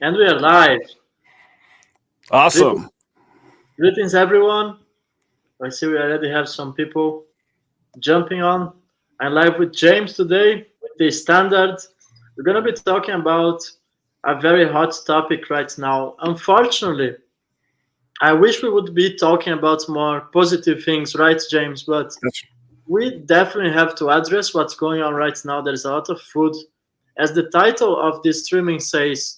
And we are live. Greetings, Awesome. greetings everyone. I see we already have some people jumping on. I'm live with James today with the standard. We're going to be talking about a very hot topic right now. Unfortunately, I wish we would be talking about more positive things, right, James? But That's we definitely have to address what's going on right now. There's a lot of food. As the title of this streaming says,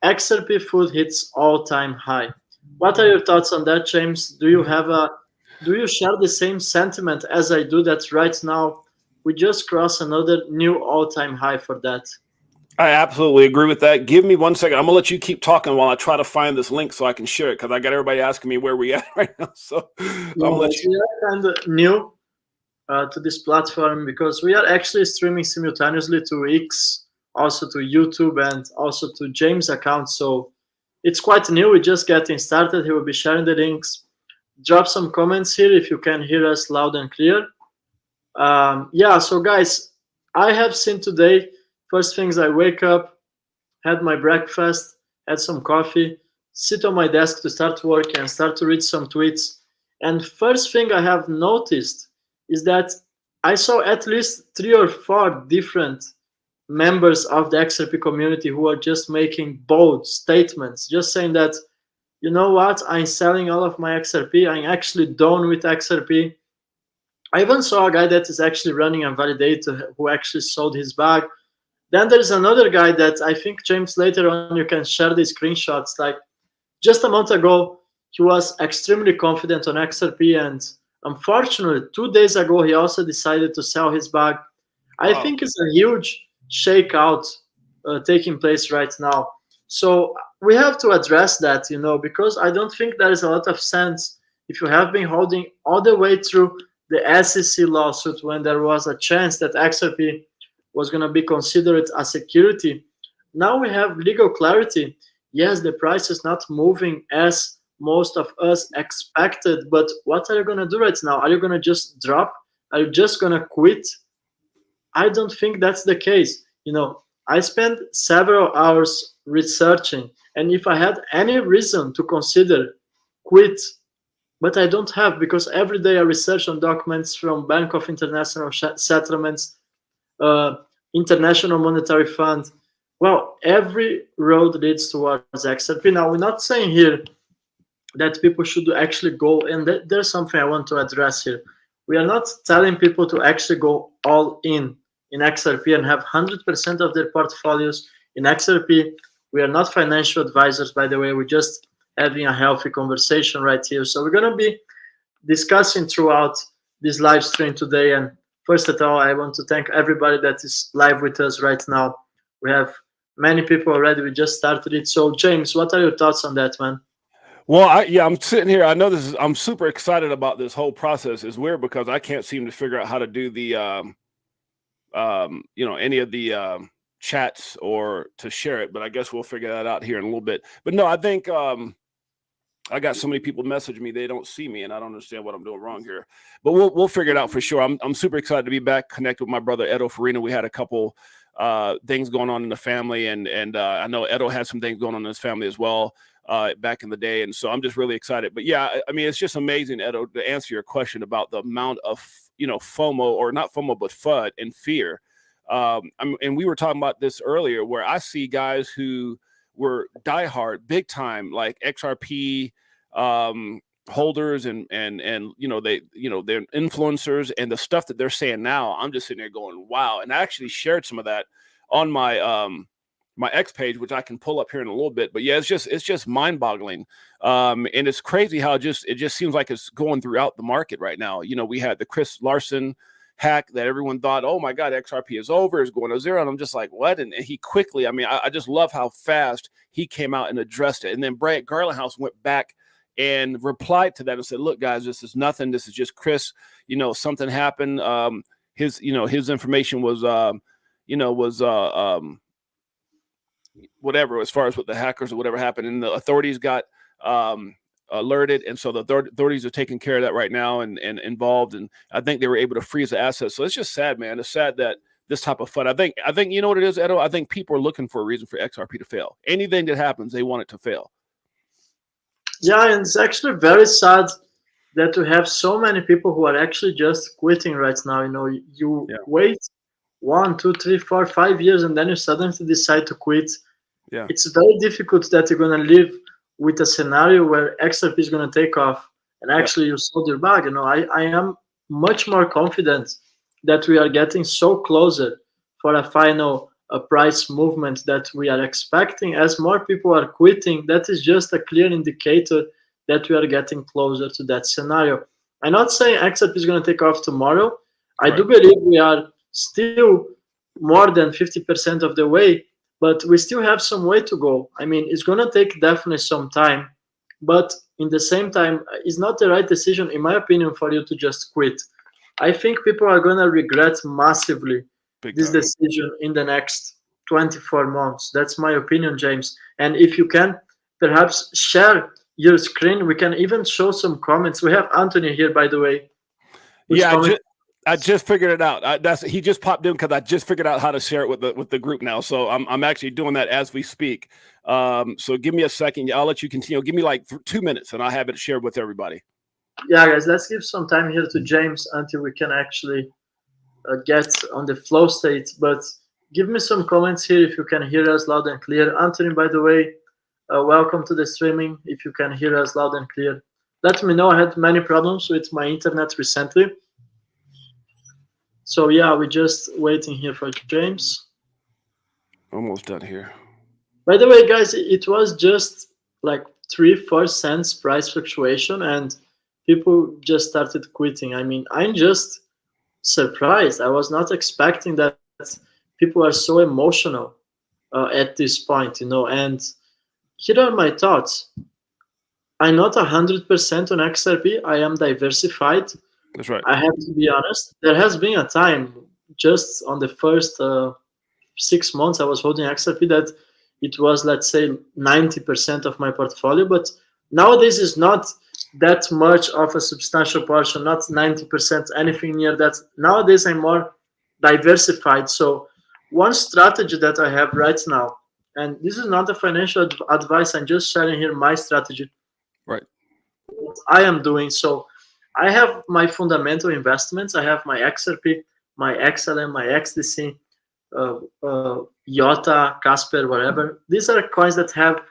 XRP FUD hits all-time high. What are your thoughts on that, James? Do you share the same sentiment as I do that right now we just crossed another new all-time high for that? I absolutely agree with that. Give me 1 second. I'm gonna let you keep talking while I try to find this link so I can share it because I got everybody asking me where we at right now. So I'm Yeah, gonna let you. we are kind of new to this platform because we are actually streaming simultaneously to X, also to YouTube, and also to James' account. So it's quite new. We're just getting started. He will be sharing the links. Drop some comments here if you can hear us loud and clear. Yeah, so guys, I have seen today, first things I wake up, had my breakfast, had some coffee, sit on my desk to start work and start to read some tweets. And first thing I have noticed is that I saw at least 3 or 4 different members of the XRP community who are just making bold statements, just saying that, you know what, I'm selling all of my XRP, I'm actually done with XRP. I even saw a guy that is actually running a validator who actually sold his bag. Then there's another guy that I think, James, later on you can share the screenshots. Like just a month ago, he was extremely confident on XRP, and unfortunately, 2 days ago, he also decided to sell his bag. I Wow. think it's a huge shakeout taking place right now. So we have to address that, because I don't think there is a lot of sense if you have been holding all the way through the SEC lawsuit when there was a chance that XRP was going to be considered a security. Now we have legal clarity. Yes, the price is not moving as most of us expected, but what are you going to do right now? Are you going to just drop? Are you just going to quit? I don't think that's the case. I spent several hours researching, and if I had any reason to consider quit, but I don't have because every day I research on documents from Bank of International Settlements, uh, International Monetary Fund. Well, every road leads towards XRP. Now, we're not saying here that people should actually go, and there's something I want to address here. We are not telling people to actually go all in XRP and have 100% of their portfolios in XRP. We are not financial advisors, by the way. We're just having a healthy conversation right here. So we're going to be discussing throughout this live stream today. And first of all, I want to thank everybody that is live with us right now. We have many people already. We just started it. So, James, what are your thoughts on that, man? Well, I'm sitting here. I know I'm super excited about this whole process. It's weird because I can't seem to figure out how to do the any of the chats or to share it, but I guess we'll figure that out here in a little bit. But no, I think I got so many people message me, they don't see me, and I don't understand what I'm doing wrong here. But we'll figure it out for sure. I'm super excited to be back, connect with my brother Edo Farina. We had a couple things going on in the family, and I know Edo had some things going on in his family as well back in the day, and so I'm just really excited. But yeah, I mean, it's just amazing, Edo, to answer your question about the amount of FOMO, or not FOMO, but FUD and fear. And we were talking about this earlier, where I see guys who were diehard, big time, like XRP holders, and they're influencers, and the stuff that they're saying now, I'm just sitting there going, wow. And I actually shared some of that on my my X page, which I can pull up here in a little bit. But yeah, it's just mind-boggling, and it's crazy how it just seems like it's going throughout the market right now. We had the Chris Larson hack that everyone thought, oh my God, XRP is over, is going to zero. And I'm just like, what? And he quickly, I just love how fast he came out and addressed it. And then Brant Garlinghouse went back and replied to that and said, look, guys, this is nothing. This is just Chris, something happened. His information was, whatever, as far as with the hackers or whatever happened. And the authorities got, alerted, and so the authorities are taking care of that right now and involved, and I think they were able to freeze the assets. So it's just sad, man. It's sad that this type of FUD. I think you know what it is, Edo? I think people are looking for a reason for XRP to fail. Anything that happens, they want it to fail. Yeah, and it's actually very sad that we have so many people who are actually just quitting right now. You know, you wait 1, 2, 3, 4, 5 years, and then you suddenly decide to quit. Yeah. It's very difficult that you're gonna live with a scenario where XRP is gonna take off, and actually you sold your bag. You know, I am much more confident that we are getting so closer for a final price movement that we are expecting. As more people are quitting, that is just a clear indicator that we are getting closer to that scenario. I'm not saying XRP is going to take off tomorrow. I do believe we are still more than 50% of the way, but we still have some way to go. I mean, it's going to take definitely some time, but in the same time, it's not the right decision, in my opinion, for you to just quit. I think people are going to regret massively this decision in the next 24 months. That's my opinion, James. And if you can, perhaps share your screen. We can even show some comments. We have Anthony here, by the way. Yeah, I just figured it out. He just popped in because I just figured out how to share it with the group now. So I'm actually doing that as we speak. So give me a second. I'll let you continue. Give me like 2 minutes, and I'll have it shared with everybody. Yeah, guys, let's give some time here to James until we can actually get on the flow state. But give me some comments here if you can hear us loud and clear. Anthony, by the way, welcome to the streaming. If you can hear us loud and clear, let me know. I had many problems with my internet recently. So yeah, we're just waiting here for James. Almost done here. By the way, guys, it was just like 3-4 cents price fluctuation, and people just started quitting. I mean, I'm just surprised. I was not expecting that people are so emotional at this point, you know. And here are my thoughts. I'm not 100% on XRP. I am diversified. That's right. I have to be honest. There has been a time, just on the first 6 months I was holding XRP, that it was, let's say, 90% of my portfolio. But nowadays is not that much of a substantial portion, not 90%, anything near that. Nowadays I'm more diversified. So one strategy that I have right now, and this is not a financial advice, I'm just sharing here my strategy. Right. What I am doing. So I have my fundamental investments. I have my XRP, my XLM, my XDC, Iota, Casper, whatever. These are coins that have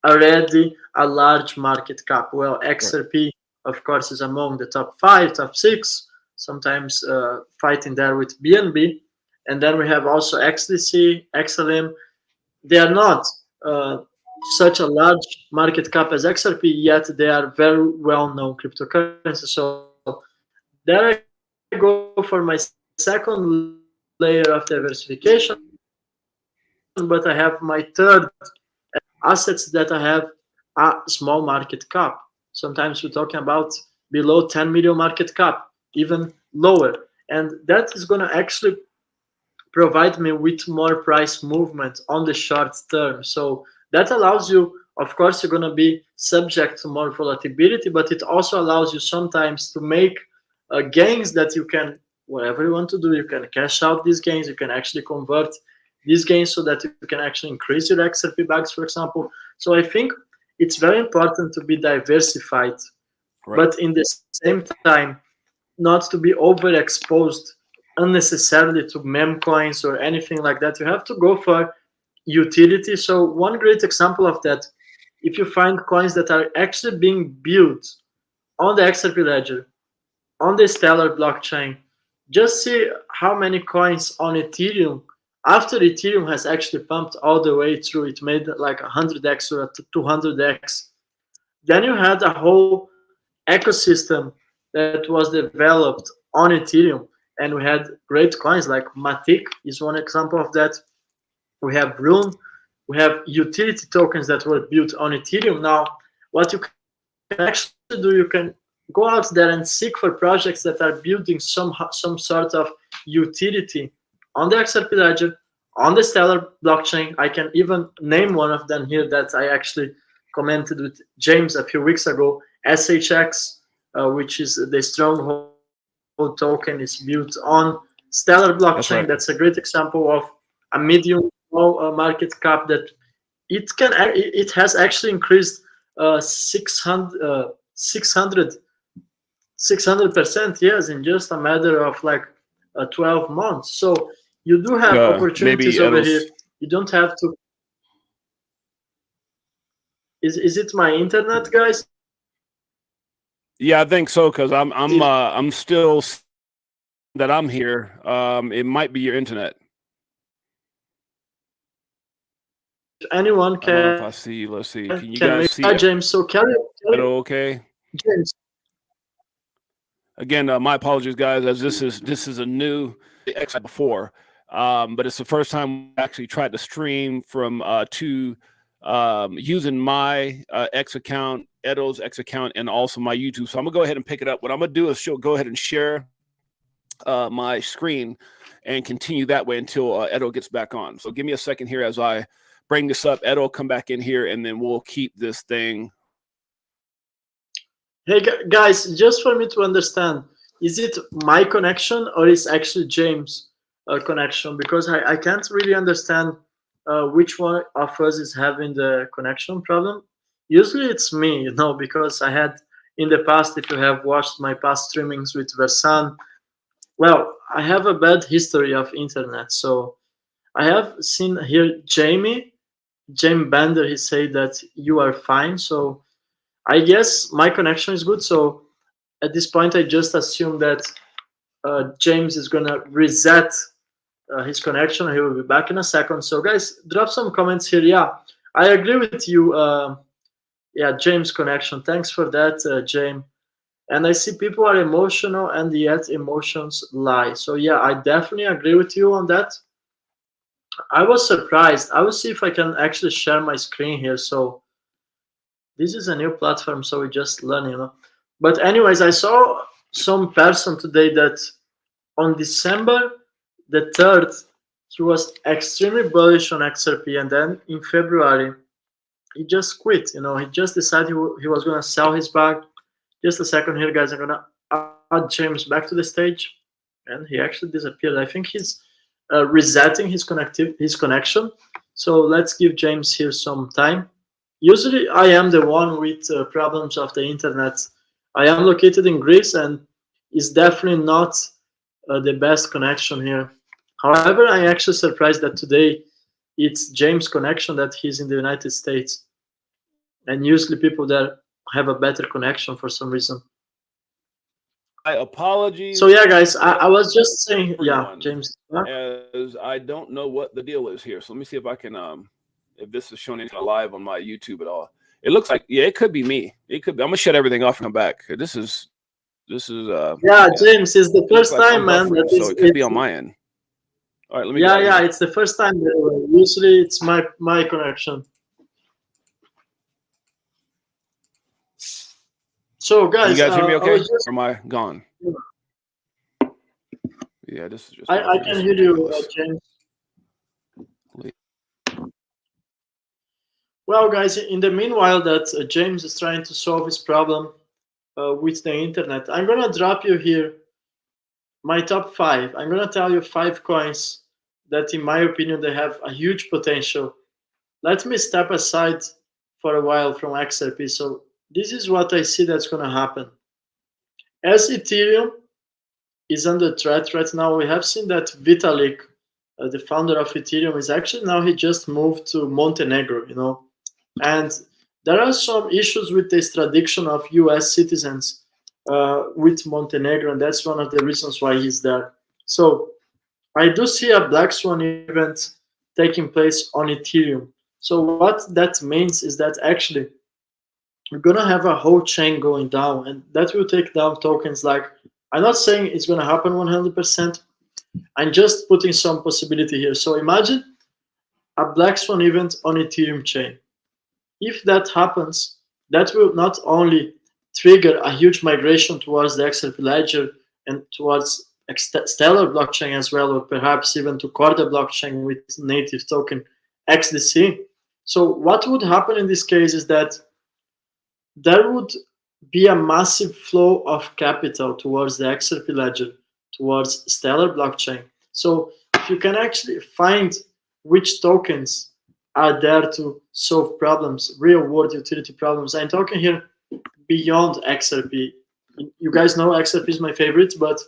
already a large market cap. Well, XRP, of course, is among the top 5, top 6, sometimes fighting there with BNB. And then we have also XDC, XLM. They are not such a large market cap as XRP, yet they are very well-known cryptocurrencies. So there I go for my second layer of diversification, but I have my third assets that I have a small market cap. Sometimes we're talking about below 10 million market cap, even lower. And that is going to actually provide me with more price movement on the short term. So that allows you, of course, you're going to be subject to more volatility, but it also allows you sometimes to make gains that you can, whatever you want to do, you can cash out these gains, you can actually convert these gains so that you can actually increase your XRP bags, for example. So I think it's very important to be diversified, but in the same time, not to be overexposed unnecessarily to meme coins or anything like that. You have to go for utility. So one great example of that, if you find coins that are actually being built on the XRP ledger, on the Stellar blockchain, just see how many coins on Ethereum, after Ethereum has actually pumped all the way through, it made like 100x or 200x. Then you had a whole ecosystem that was developed on Ethereum, and we had great coins like Matic is one example of that. We have Rune, we have utility tokens that were built on Ethereum. Now, what you can actually do, you can go out there and seek for projects that are building some sort of utility on the XRP ledger, on the Stellar blockchain. I can even name one of them here that I actually commented with James a few weeks ago, SHX, which is the stronghold token, is built on Stellar That's blockchain, right. that's a great example of a medium small market cap that it has actually increased 600 600%, yes, in just a matter of like 12 months. So you do have Maybe opportunities over here. Edo's. You don't have to. Is it my internet, guys? Yeah, I think so, because If I'm still that I'm here. It might be your internet. anyone I don't know if can I see. Let's see. Can you can guys make see James. So carry Edo okay? James. Again, my apologies, guys, as this is a new X before, but it's the first time we actually tried to stream from to using my X account, Edo's X account, and also my YouTube. So I'm gonna go ahead and pick it up. What I'm gonna do is go ahead and share my screen and continue that way until Edo gets back on. So give me a second here as I bring this up. Edo, come back in here, and then we'll keep this thing. Hey guys, just for me to understand, is it my connection or is actually James' connection? Because I can't really understand which one of us is having the connection problem. Usually it's me, because I had in the past, if you have watched my past streamings with Versan, well, I have a bad history of internet. So I have seen here James Bender, he said that you are fine. So I guess my connection is good. So at this point, I just assume that James is gonna reset his connection. He will be back in a second. So guys, drop some comments here. Yeah, I agree with you. Yeah, James connection. Thanks for that, James. And I see people are emotional and yet emotions lie. So yeah, I definitely agree with you on that. I was surprised. I will see if I can actually share my screen here. So this is a new platform, so we just learn. But anyways, I saw some person today that on December the 3rd, he was extremely bullish on XRP, and then in February, he just quit. He just decided he was gonna sell his bag. Just a second here, guys. I'm gonna add James back to the stage, and he actually disappeared. I think he's resetting his connection. So let's give James here some time. Usually, I am the one with problems of the internet. I am located in Greece, and it's definitely not the best connection here. However, I actually surprised that today it's James' connection that he's in the United States, and usually people there have a better connection for some reason. My apologies. So yeah, guys, I was just saying, yeah, James. As I don't know what the deal is here, so let me see if I can if this is showing anything live on my YouTube at all. It looks like, yeah, it could be me. It could be. I'm gonna shut everything off and come back. This is yeah, James, it's the first time, man. So it could be on my end. All right, let me. Yeah, it's the first time. Usually, it's my connection. So, guys, you guys hear me okay? Or am I gone? Yeah, this is just. I can hear you, James. Well, guys, in the meanwhile that James is trying to solve his problem with the internet, I'm gonna drop you here my top 5. I'm gonna tell you 5 coins that, in my opinion, they have a huge potential. Let me step aside for a while from XRP. So this is what I see that's gonna happen. As Ethereum is under threat right now, we have seen that Vitalik, the founder of Ethereum, is actually now he just moved to Montenegro, and there are some issues with the extradition of US citizens with Montenegro, and that's one of the reasons why he's there. So I do see a black swan event taking place on Ethereum. So what that means is that actually we're gonna have a whole chain going down, and that will take down tokens like, I'm not saying it's gonna happen 100%. I'm just putting some possibility here. So imagine a black swan event on Ethereum chain. If that happens, that will not only trigger a huge migration towards the XRP ledger and towards Stellar blockchain as well, or perhaps even to Corda blockchain with native token XDC. So what would happen in this case is that there would be a massive flow of capital towards the XRP ledger. towards Stellar blockchain. So if you can actually find which tokens are there to solve problems, real world utility problems. I'm talking here beyond XRP. You guys know XRP is my favorite, but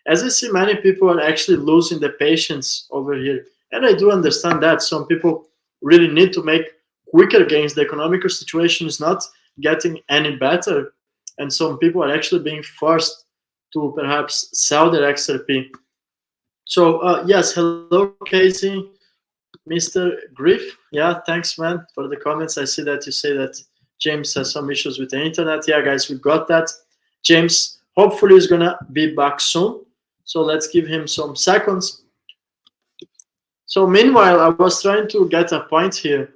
as I see, many people are actually losing the patience over here. And I do understand that some people really need to make quicker gains. The economical situation is not getting any better. And some people are actually being forced to perhaps sell their XRP. So, yes, hello, Casey. Mr. Griff, yeah, thanks, man, for the comments. I see that you say that James has some issues with the internet. Yeah, guys, we got that. James hopefully is gonna be back soon. So let's give him some seconds. So meanwhile, I was trying to get a point here,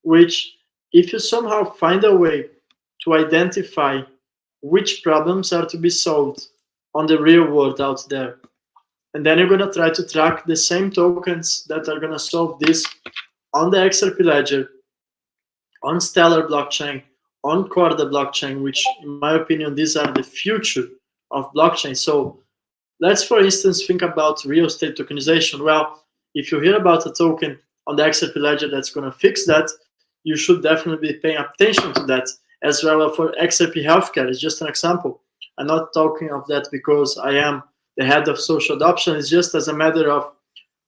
which if you somehow find a way to identify which problems are to be solved on the real world out there, and then you're gonna try to track the same tokens that are gonna solve this on the XRP ledger, on Stellar blockchain, on Corda blockchain, which in my opinion, these are the future of blockchain. So let's, for instance, think about real estate tokenization. Well, if you hear about a token on the XRP ledger that's going to fix that, you should definitely be paying attention to that as well. For XRP healthcare, it's just an example. I'm not talking of that because I am the head of social adoption. It's just as a matter of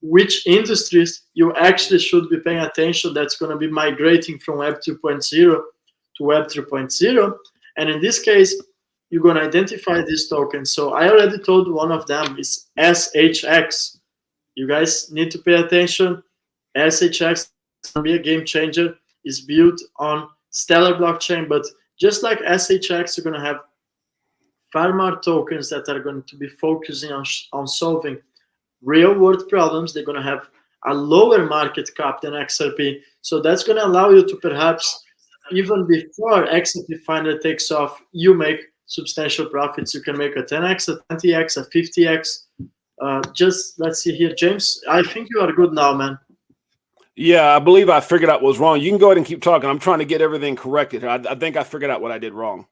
which industries you actually should be paying attention that's going to be migrating from Web 2.0 to Web 3.0. And in this case, you're going to identify these tokens. So I already told one of them is SHX. You guys need to pay attention. SHX can be a game changer. It's built on Stellar blockchain, but just like SHX, you're going to have far more tokens that are going to be focusing on solving real world problems. They're going to have a lower market cap than XRP. So that's going to allow you to perhaps, even before XRP finally takes off, you make substantial profits. You can make a 10x, a 20x, a 50x. Just let's see here, James. I think you are good now, man. Yeah, I believe I figured out what was wrong. You can go ahead and keep talking. I'm trying to get everything corrected. I think I figured out what I did wrong.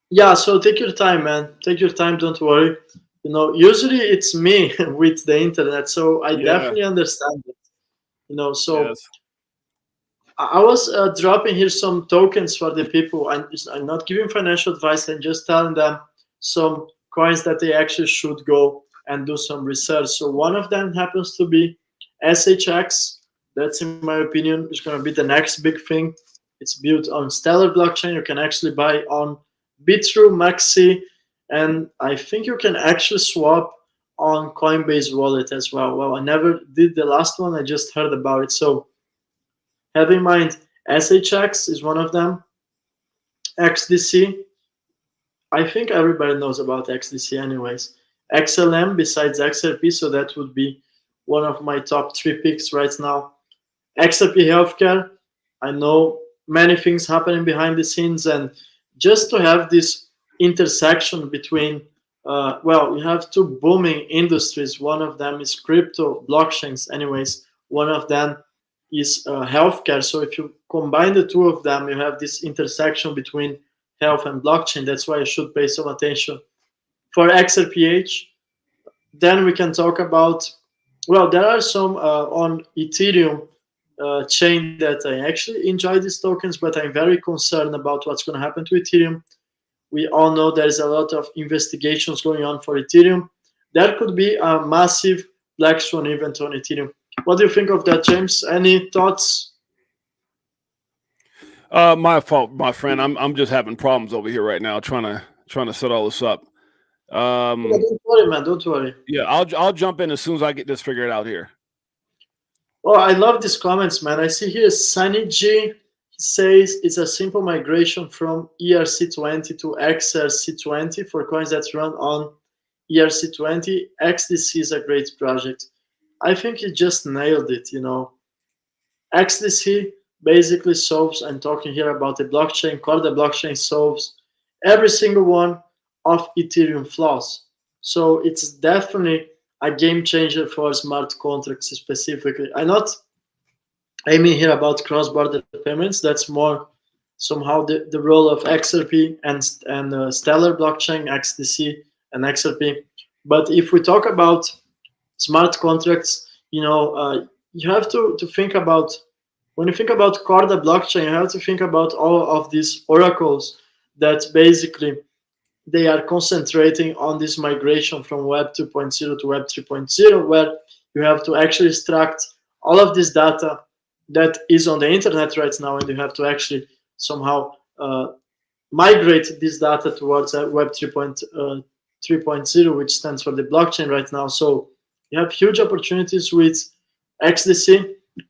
Yeah, so take your time, man. Take your time. Don't worry. You know, usually it's me with the internet, so I definitely understand it. You know, so yes. I was dropping here some tokens for the people. I'm not giving financial advice. I'm just telling them some coins that they actually should go and do some research. So one of them happens to be SHX. That's, in my opinion, is going to be the next big thing. It's built on Stellar blockchain. You can actually buy on Bitrue, Maxi, and I think you can actually swap on Coinbase wallet as well. Well, I never did the last one. I just heard about it. So have in mind, SHX is one of them. XDC, I think everybody knows about XDC anyways. XLM besides XRP, so that would be one of my top 3 picks right now. XRP Healthcare, I know many things happening behind the scenes, and just to have this intersection between, well, we have 2 booming industries. One of them is crypto, blockchains anyways. One of them is healthcare. So if you combine the 2 of them, you have this intersection between health and blockchain. That's why you should pay some attention. For XRPH, then we can talk about, well, there are some on Ethereum chain that I actually enjoy these tokens, but I'm very concerned about what's going to happen to Ethereum. We all know there's a lot of investigations going on for Ethereum. There could be a massive black swan event on Ethereum. What do you think of that, James? Any thoughts? My fault, my friend. I'm just having problems over here right now, trying to set all this up. Don't worry, man. Don't worry. Yeah, I'll jump in as soon as I get this figured out here. Oh, I love these comments, man. I see here Sunny G. He says it's a simple migration from ERC20 to XRC20 for coins that run on ERC20. XDC is a great project. I think he just nailed it, you know. XDC basically solves, I'm talking here about the blockchain, Corda blockchain solves every single one of Ethereum flaws. So it's definitely a game changer for smart contracts specifically. I'm not aiming here about cross-border payments. That's more somehow the role of XRP and Stellar blockchain, XDC and XRP. But if we talk about smart contracts, you have to think about, when you think about Corda blockchain, you have to think about all of these oracles that basically they are concentrating on this migration from Web 2.0 to Web 3.0, where you have to actually extract all of this data that is on the internet right now, and you have to actually somehow migrate this data towards Web 3.0, which stands for the blockchain right now. So you have huge opportunities with XDC.